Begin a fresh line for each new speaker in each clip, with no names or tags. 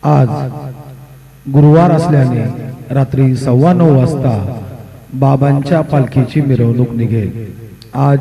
आज गुरुवार असल्याने रात्री 9:15 वाजता बाबांच्या पालखीची मिरवणूक निघेल। आज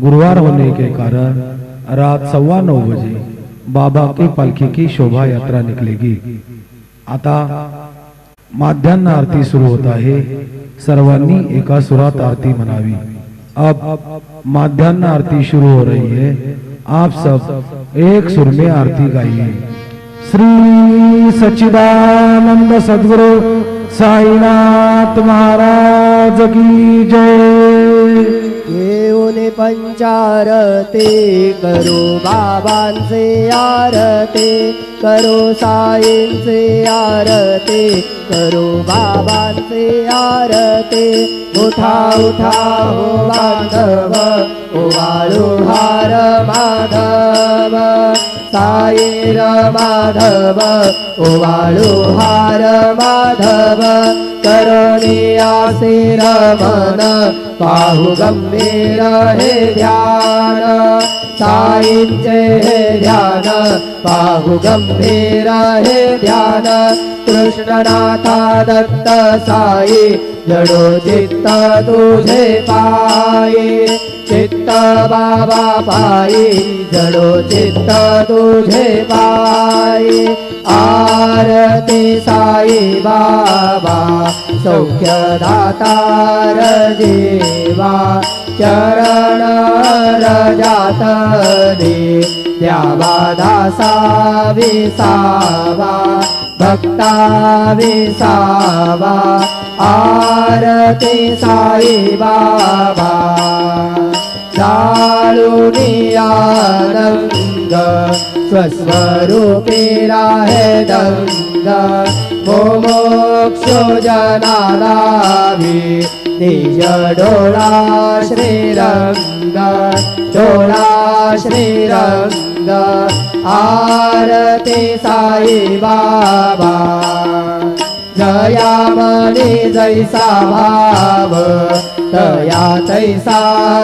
गुरुवार होने के कारण रात 9:15 बजे बाबा की पालखी की शोभा यात्रा निकलेगी। आता माध्यान्ह आरती सुरू होता है। सर्वांनी एका सुरात आरती मनावी। अब माध्यान्ह आरती शुरू हो रही है। आप सब एक सुर में आरती गाइए। श्री सच्चिदानंद सद्गुरु साईनाथ महाराज की जय।
येऊने पंचारती करो बाबांचे आरती, करो साईंचे आरती, करो बाबांचे आरती। उठा उठा हो बांधव, ओवाळू हार माधव, साई माधव, ओवाळू हार माधव। करोनी आशीर मन, पाहू गंभीर हे ध्यान, साईंचे हे ध्यान, पाहू गंभीर हे ध्यान। कृष्णनाथा दत्त साई, जडो चित्त तुझे पायी, चित्त बाबा पायी, जडो चित्त तुझे पायी। आरती साई बाबा, सौख्य दातार जीवा, चरण रजातली द्यावा दासा विसावा, भक्ता विसावा। आरती साई बाबा, जाळूनी आनंद, स्वस्वरूपी राहे दंग। मोमोक्षो जनाला निज डोळा श्रीरंग, डोळा श्रीरंग। आरती साई बाबा, जयामणी जैसा भाव, तया तैसा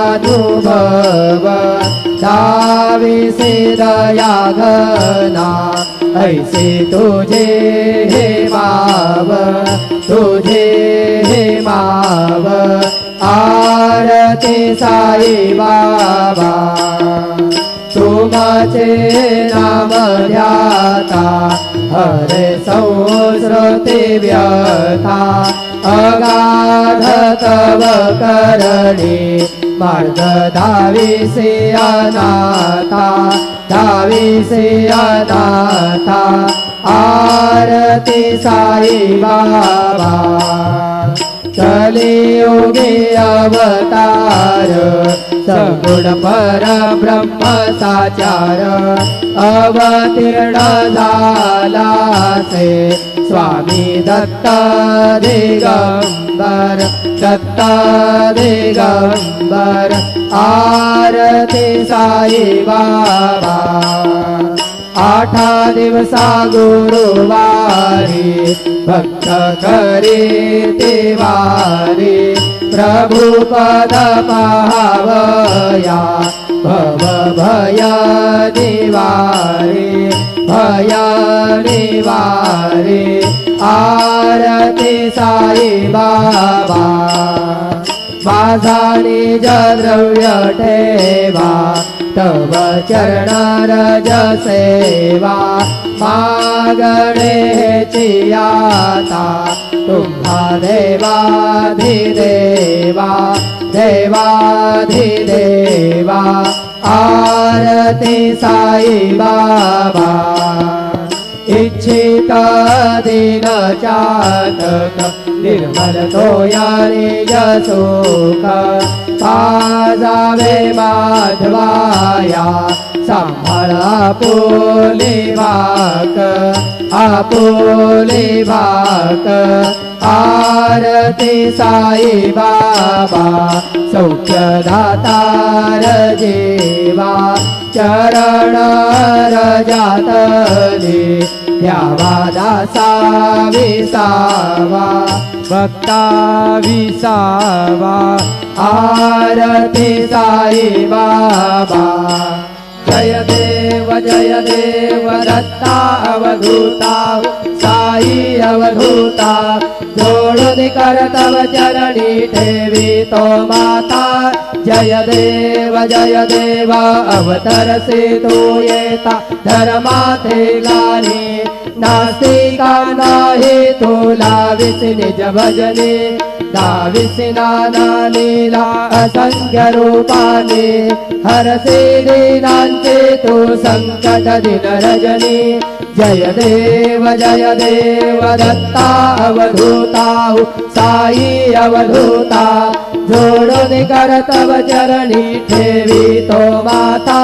अनुभव। दाविसे दया घना, ऐसे तुझे हे माव, तुझे हे माव। आरती साई बाबा, तुमचे नाम ध्याता, हरे संस्कृती व्यथा। अगाध तव करणी, मार्ग धाविसे अनाथा, धाविसे अनाथा। आरती साई बाबा, कलियुगी अवतार, सगुण परब्रह्म साचार। अवतीर्ण झाला से स्वामी दत्त दिगंबर, दत्त दिगंबर। आरती साई बाबा, 8 दिवसा गुरुवारी, भक्त करीती वारी। प्रभु पद पावया, भव भय निवारी, भय निवारी। आरती साई बाबा, माझा निज द्रव्य ठेवा, तव चरण रज सेवा। मागणे आता, तुम्हा देवाधिदेवा, देवाधिदेवा। आरती साई बाबा, इच्छित दिन चातक, निर्मल तोया निज सुख। पाजावे माधवाया, सांभाळ आपुली वाक, आपुली वाक। आरती साई बाबा, सौख्य दातार जीवा, चरण रजातली द्यावा दासा विसावा, भक्ता विसावा। आरती साई बाबा, जय देव दत्ता अवधूता साई अवधूता जोडून कर तव चरणी ठेवी तो माता जय देव अवतरसे तू येता धर्माते गाणी नास्तिका नाही तुला विसी निज भजने दाविसी नाना लीला असंख्य रूपाने हरसे दीनांचे तू संकट दिन रजनी जय देव दत्ता अवधूता साई अवधूता जोडून कर तव चरणी ठेवी तो माता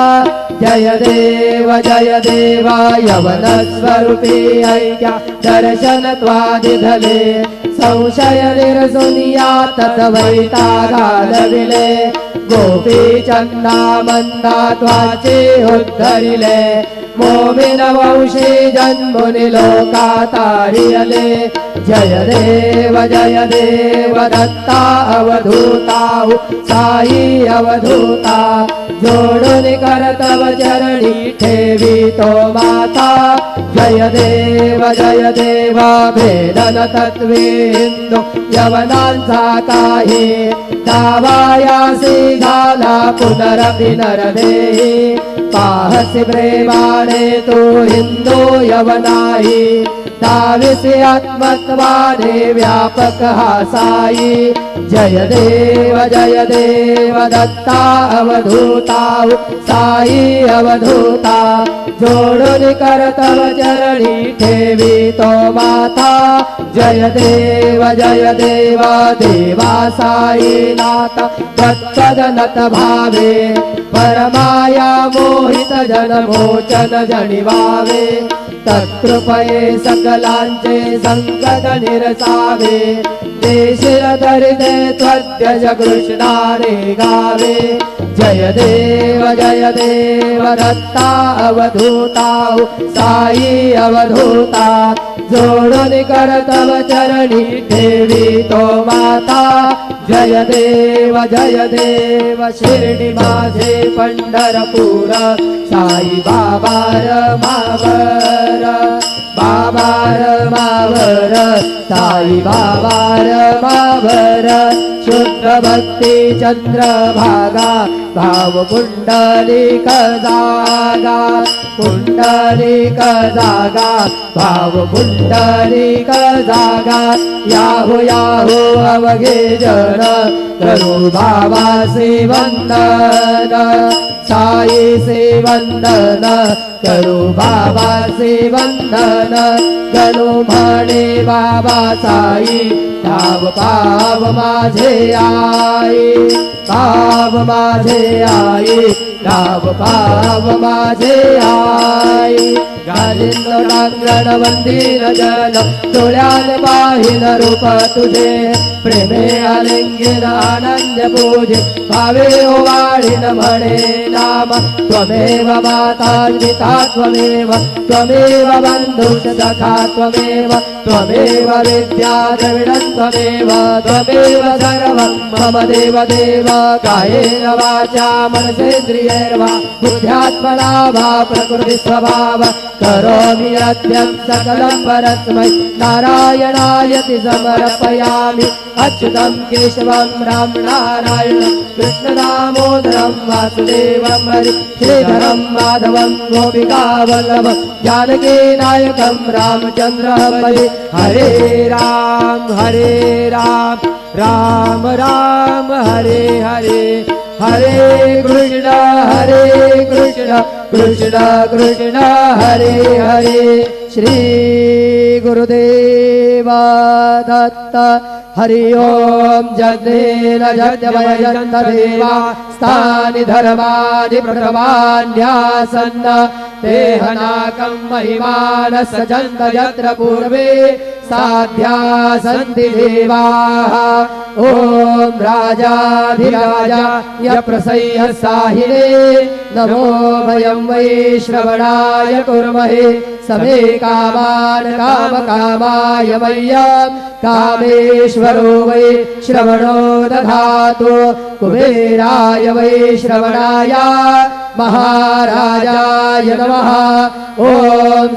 जय देव यवन स्वरूपी ऐक्या दर्शन त्वादिधले संशय निरसुनिया तत्वैता घालविले गोपी चंदा मंदा त्वाचे उद्धरिले मोमिन वंशी जन्मुनि लोका तारियले जय देव दत्ता अवधूता साई अवधूता जोडून कर तव चरणी ठेवी तो माता जय देव भेदन तत्वे हिंदू यवनांचा काही दावायासी झाला पुनरपि नरदेही पाहसी प्रेमाने तू हिंदू यवनाही दाविसी आत्मत्वाने व्यापक हा साई जय देव दत्ता अवधूता साई अवधूता जोडून कर तव चरणी ठेवी तो माता जय देव देवा साई नाथ तत्पदनत भावे परमाया मोहित जनमोचन जनिवावे तत्कृपये सकलांचे संकट निरसावे देशिल दरिद्रे त्वद्यज कृष्णाने गावे जय देव दत्ता अवधूता साई अवधूता जोडून कर तव चरणी ठेवी तो माता जय देव शिर्डी माझे पंढरपूर साई बाबार मावर साई बाबार मावर शुद्ध भक्ती चंद्रभागा भाव पुंडलिक जागा भाव पुंडलिक जागा याहो अवघे जन करू बाबासे वंदन साई से वंदन करू बाबासे वंदन गणू म्हणे बाबा साई पाव माझे आई पाव माझे आई गालिंद नांगण वंदीन जन डोळ्यान पाहिन रूप तुझे प्रेमे आलिंगन आनंद पूजे भावे ओवाळीन म्हणे नाम त्वमेव माता पिता त्वमेव बंधुश्च सखा त्वमेव विद्या द्रविणं त्वमेव सर्वं मम देव कायेन वाचा मनसेन्द्रियैर्वा बुद्ध्यात्मना वा प्रकृति स्वभाव करोमि यद्यं सकलं परस्मै नारायणायति समर्पयामि अच्युतं केशवं राम नारायणं कृष्णदामोदरं वासुदेवं हरि श्रीधरं माधवं गोपिकावल्लभं जानकीनायकं रामचन्द्रं भजे हरे राम राम राम हरे हरे कृष्ण कृष्ण हरे हरे श्री गुरुदेवा दत्त हरि ओम जन्मेन जन्मयन्त देवा स्थानि धर्माणि प्रथमान्यासन्न देहनाकं महिमान सजन्त यत्र पूर्वे साध्या सन्ति देवाः ओम राजाधिराजा यप्रसह्य साहिने नमो भयं वै श्रवणाय कुर्महे समे कामान् कामकामाय मह्यं कामेश्वरो वै श्रवणो दधातु कुबेराय वै श्रवणाय महाराजाय नमः। ॐ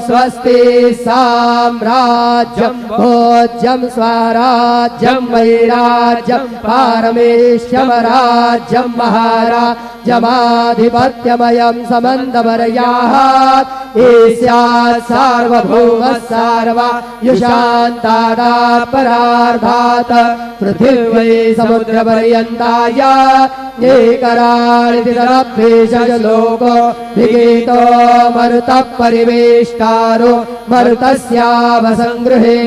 स्वस्ति साम्राज्यं भोज्यं स्वराज्यं वैराज्यं पारमेश्वरराज्यं महाराजमाधिपत्यमयं समन्तवर्याः ईस्यात् सार्वभौमः सार्वयुषान्तादात् परार्धात् पृथिवी समुद्रपर्यन्ताय एकराळितिरभ्येषजलोको विगीतो मरुतः परिवेष्टारो मरुतस्यावसङ्गृहे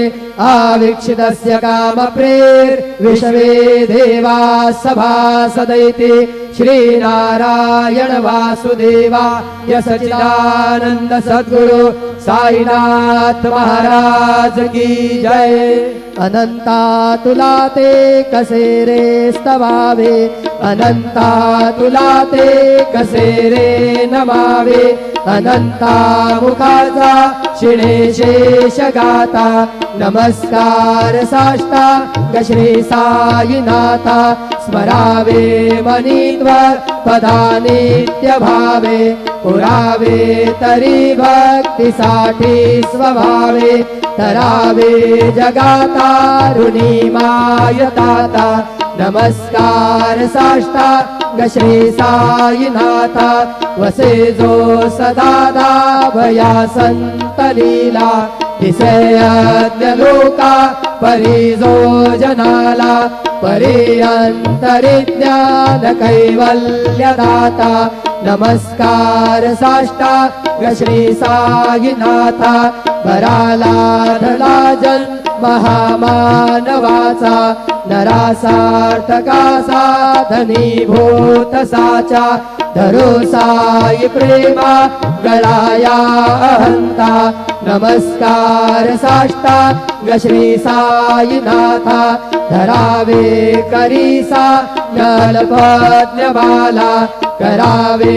आवीक्षितस्य कामप्रेर्विषवे देवाः सभासदैति श्रीनारायण वासुदेवाय सच्चिदानन्द सद्गुरु साईनाथ महाराज की जय। अनंता तुला ते कसे रे स्तवावे, अनंता तुला ते कसे रे नमावे, अनंता मुखाचा शिणे शेष गाता नमस्कार साष्टांग श्री साईनाथा स्मरावे मनीत्वर पदा नित्य भावे पुरावे तरी भक्तीसाठी स्वभावे तरावे जगातारुणी मायताता नमस्कार साष्टांग श्री साईनाथा वसे जो सदा भया संत लीला विषयज्ञ लोका परिजो जनाला परे अंतरिज्ञान कैवल्य दाता नमस्कार साष्टांग श्री साईनाथा बराला धला जन्म महामानवाचा नरासार्थका साधनी भूत साचा धरो साई प्रेमा गळाया अहंता नमस्कार साष्टांग श्री साईनाथा धरावे करीसा नलपज्ञ बाला करावे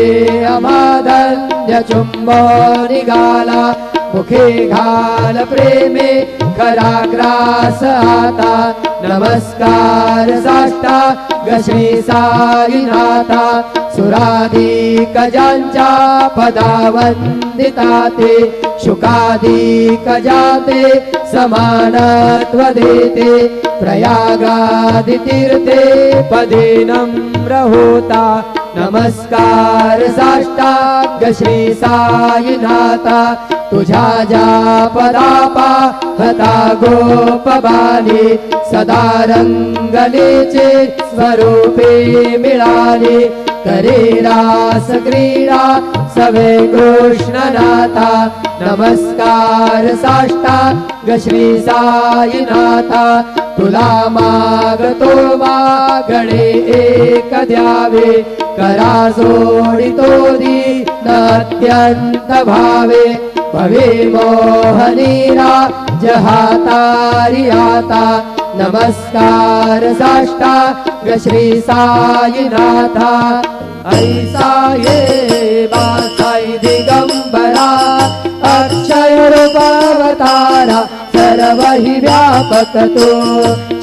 अमादन्य चुंबो निगाला मुखे घाल प्रेमे कराग्रास आता नमस्कार साष्टांग श्री साईनाथा सुराधिक ज्यांच्या पदावंदिता ते शुकाधिक जाते समानत्व देते प्रयागादि तीर्थे पदे नम्र होता नमस्कार साष्टांग श्री साईनाथा तुझ्या ज्या पदापा हता गोपबाली सदा रंगलेचे स्वरूपे मिळाले करे रास क्रीडा सवे कृष्णनाथा नमस्कार साष्टांग श्री साईनाथा तुला मागतो मागणे एक द्यावे करा जोडितो दीन अत्यंत भावे भवे मोहनीरा जहातारी आता नमस्कार साष्टांग श्री साईनाथा ऐसा ये बासाई दिगंबरा अक्षय रूपावतारा सर्व हि व्यापक तो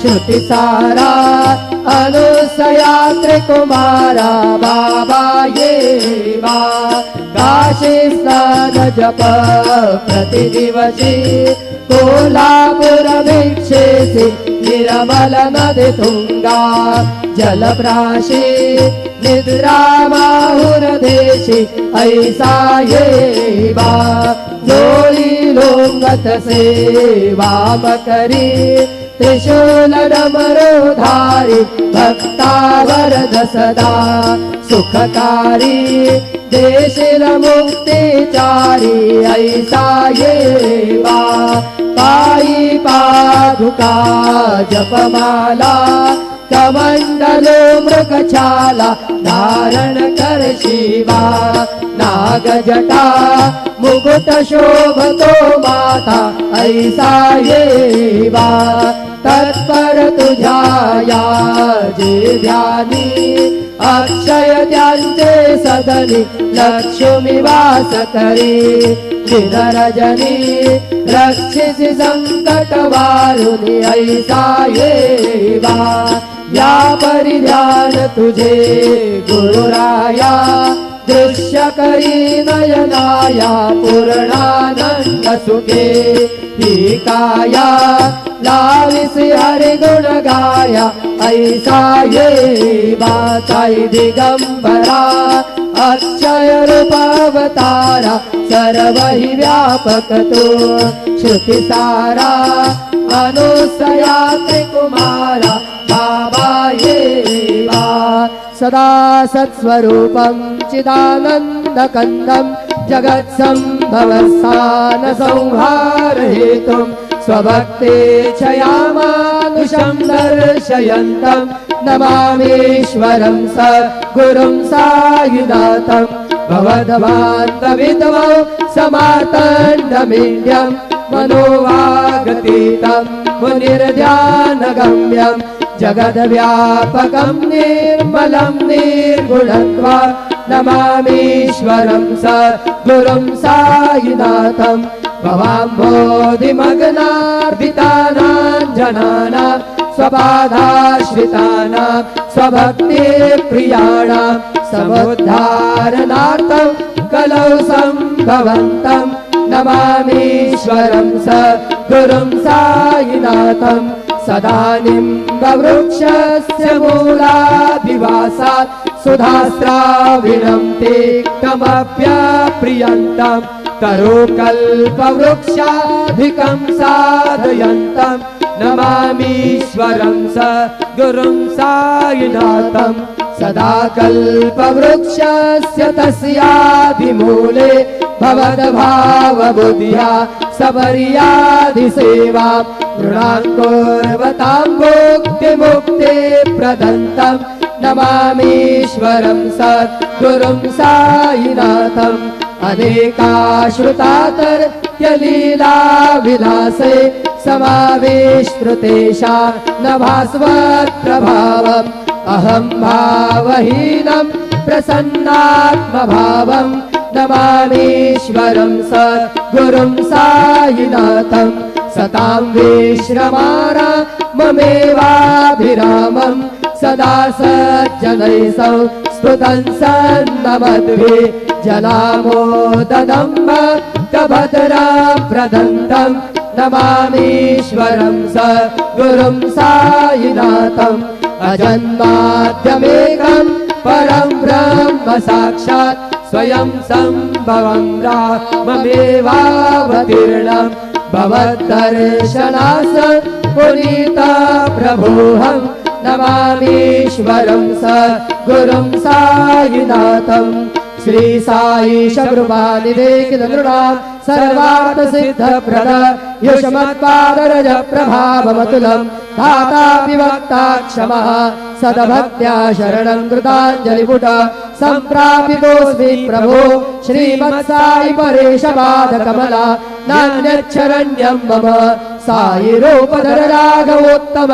श्रुति सारा अनुसया त्रिकुमारा बाबा ये बा काशी स्नान जप प्रतिदिवशी कोल्हापुर भिक्षेसी निर्मल नदी तुंगा जलप्राशी निद्रा माहुर देशी ऐसा ये बा जोळी लोंगत सेवा मकरी त्रिशूल डमरुधारी भक्तावरद सदा सुखकारी देशील मुक्तिचारी ऐसा ये बा पायी पादुका जपमाला कमंडलो मृगछाला धारण कर शिवा नागजटा मुकुट शोभतो माता ऐसा ये बा तत्पर तुझ्या या जे ध्यानी अक्षय त्यांचे सदनी लक्ष्मी वास करी दिन रजनी रक्षिसी संकट वारुनी ऐसा ये बा या परिध्यान तुझे गुरुराया दृश्यकरी नयनाया पूर्णानंद सुखे ही काया लाविसी हरि गुण गाया ऐसा ये बाताई दिगंबरा अक्षय रूप अवतारा सर्व ही व्यापक तो श्रुति सारा अनुसया कुमारा बाबा ये बा सदा सत्स्वरूपं चिदानन्दकन्दं जगत्सम्भवस्थान संहार हेतुं स्वभक्तेच्छयामानुषं दर्शयन्तं नमामीश्वरं सद्गुरुं सायुनाथं भवद्भान्तविद्मौ समार्तण्डमीड्यं मनोवागतीतं मुनिर्ध्यानगम्यं जगद्व्यापकं निर्मलं निर्गुणत्वा नमामीश्वरं सद्गुरुं सायुनाथं भवाम्भोधिमग्नार्दितानां जनानां स्वबाधाश्रितानां स्वभक्तिप्रियाणां समुद्धारणार्थं कलौ सम्भवन्तं नमामीश्वरं सद्गुरुं सायुनाथं सदा निम्बवृक्षस्य मूलाधिवासात् सुधास्राविणं तिक्तमप्यप्रियन्तं तरुकल्पवृक्षाधिकं साधयन्तं नमामीश्वरं सद्गुरुं सायुनाथं सदा कल्पवृक्षस्य तस्याधिमूले भवद्भावबुद्ध्या सबर्याधिसेवां नृणाङ्कुर्वतां मुक्तिमुक्तिप्रदन्तं नमामीश्वरं सद्गुरुं सायुनाथं अनेकाश्रुतातर्क्यलीलाविलासे समाविष्टृतेषा न भास्वत्प्रभावम् अहं भावहीनं प्रसन्नात्मभावं नमामीश्वरं सद्गुरुं सायुनाथं सतां विश्रमारा ममेवाभिरामं सदा सज्जनैः संस्तुतं सन्नमद्भिः जनामोदनं भक्तभद्रां प्रदन्तं नमामीश्वरं सद्गुरुं सायुनाथं अजन्माद्यमेकं परं ब्रह्म साक्षात् स्वयं सम्भवं राममेवावतीर्णं भवद्दर्शनास पुनीता प्रभोऽहं नमामीश्वरं सद्गुरुं सायुनाथं श्री साई शबृपानिदेकिनृणां सर्वार्थसिद्धप्रद युष्मत्पादरज प्रभावमतुलं धातापि वक्ता क्षमः सदभक्त्या शरणं कृताञ्जलिपुट सम्प्रापितोऽस्मि प्रभो श्रीमत्साई परेशपादकमला नान्यच्छरण्यं मम साई रूपधर राघवोत्तम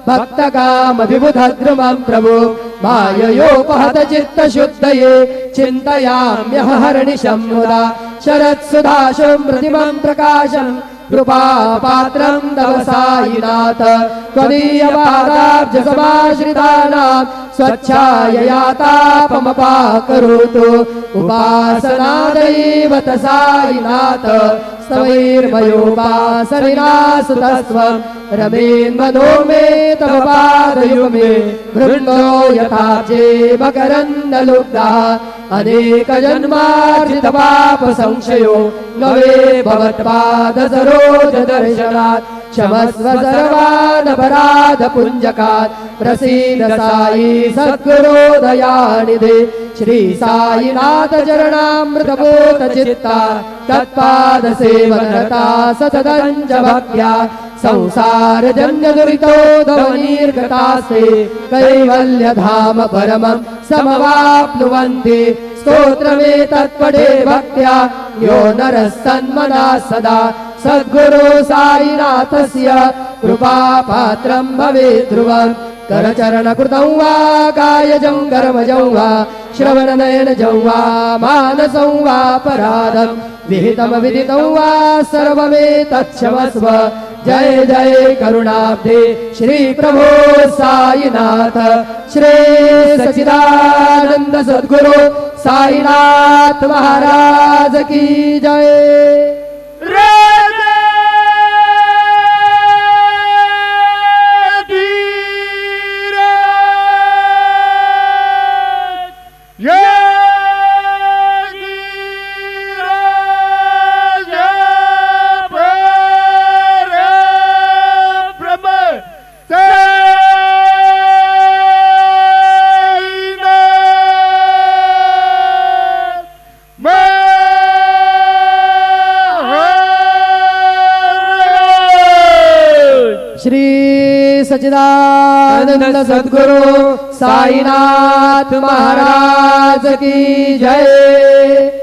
भक्तकामभिबुधद्रुमं प्रभो माययोपहत चित्तशुद्धये चिन्तयाम्यहर्निशं मुदा शरत्सुधाशं प्रतिमं प्रकाशं कृपापात्रं तव साईनाथ त्वदीयपादाब्जसमाश्रितानां स्वच्छायया तापमपाकरोतु उपासनादैवत साईनाथ स्तवैर्मयोपासनिनासुतस्त्वं रमेन्मनो मे तव पादयुमे वृन्दो यथाब्जे मकरन्दलुब्धः अनेकजन्मार्जितपापसंशयो नवे भवत्पादसरोजदर्शनात् क्षमस्व सर्वानपराधपुञ्जकात् प्रसीद साई सद्गुरो दयानिधे श्री साईनाथ चरणामृतबोध चित्ता तत्पादसेवनरता सततं च भक्त्या संसार जन्य दुरितोदवनीर्गतास्ते कैवल्यधाम परमं समवाप्नुवन्ति स्तोत्रमेतत्पठे भक्त्या यो नरः सन्मनः सदा सद्गुरो साईनाथस्य कृपापात्रं भवेत् ध्रुवम् करचरणकृतं वा कायजं कर्मजं वा श्रवणनयनजं वा मानसं वा पराधं विहितमविदितं वा सर्वमेतत्क्षमस्व जय जय करुणाब्धे श्री प्रभो साईनाथ श्री सच्चिदानंद सद्गुरु साईनाथ महाराज की जय। श्री सच्चिदानंद सद्गुरु साईनाथ महाराज की जय।